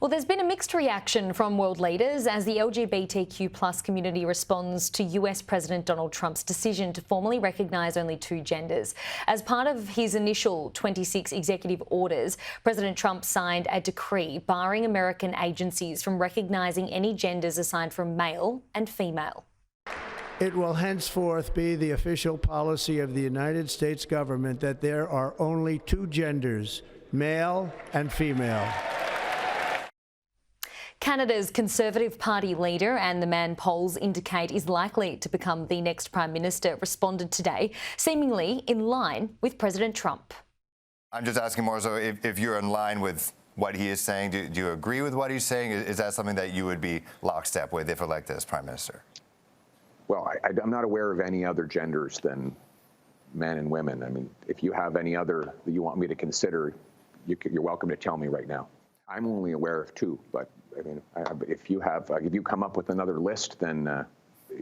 Well, there's been a mixed reaction from world leaders as the LGBTQ+ community responds to US President Donald Trump's decision to formally recognise only two genders. As part of his initial 26 executive orders, President Trump signed a decree barring American agencies from recognising any genders aside from male and female. It will henceforth be the official policy of the United States government that there are only two genders, male and female. Canada's Conservative Party leader and the man polls indicate is likely to become the next Prime Minister responded today, seemingly in line with President Trump. I'm just asking more so if you're in line with what he is saying. Do you agree with what he's saying? Is that something that you would be lockstep with if elected as Prime Minister? Well, I'm not aware of any other genders than men and women. I mean, if you have any other that you want me to consider, you're welcome to tell me right now. I'm only aware of two, but I mean, if you come up with another list, then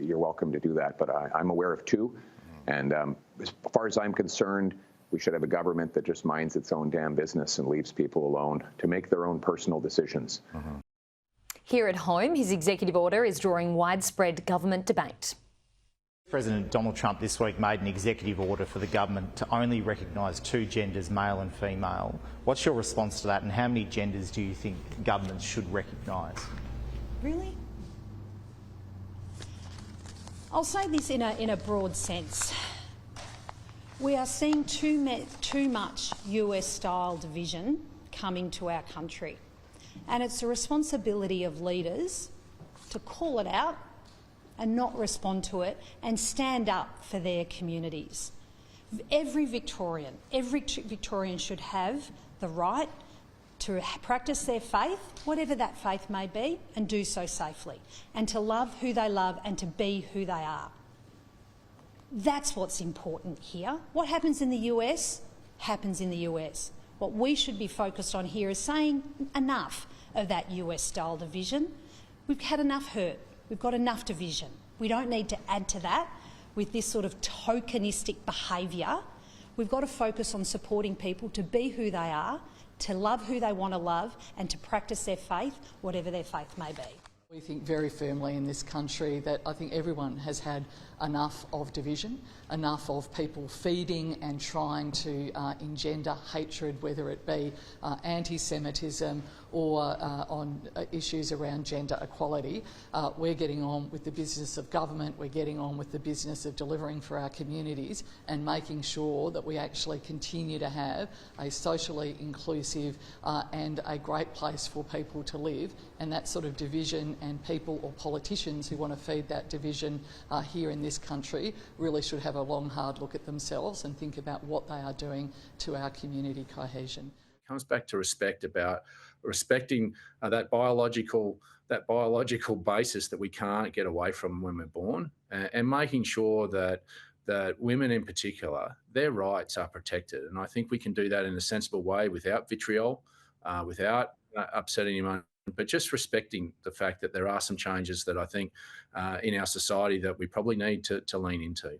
you're welcome to do that. But I'm aware of two, and as far as I'm concerned, we should have a government that just minds its own damn business and leaves people alone to make their own personal decisions. Here at home, his executive order is drawing widespread government debate. President Donald Trump this week made an executive order for the government to only recognise two genders, male and female. What's your response to that, and how many genders do you think governments should recognise? Really? I'll say this in a broad sense. We are seeing too much US-style division come into our country, and it's the responsibility of leaders to call it out and not respond to it and stand up for their communities. Every Victorian should have the right to practice their faith, whatever that faith may be, and do so safely, and to love who they love and to be who they are. That's what's important here. What happens in the US happens in the US. What we should be focused on here is saying enough of that US-style division. We've had enough hurt. We've got enough division. We don't need to add to that with this sort of tokenistic behaviour. We've got to focus on supporting people to be who they are, to love who they want to love, and to practice their faith, whatever their faith may be. We think very firmly in this country that I think everyone has had enough of division, enough of people feeding and trying to engender hatred, whether it be anti-Semitism or on issues around gender equality. We're getting on with the business of government, we're getting on with the business of delivering for our communities and making sure that we actually continue to have a socially inclusive and a great place for people to live, and that sort of division and people or politicians who want to feed that division here in this country really should have a long, hard look at themselves and think about what they are doing to our community cohesion. It comes back to respect, about respecting that biological basis that we can't get away from when we're born, and making sure that women in particular, their rights are protected. And I think we can do that in a sensible way without vitriol, without upsetting anyone, but just respecting the fact that there are some changes that I think in our society that we probably need to lean into.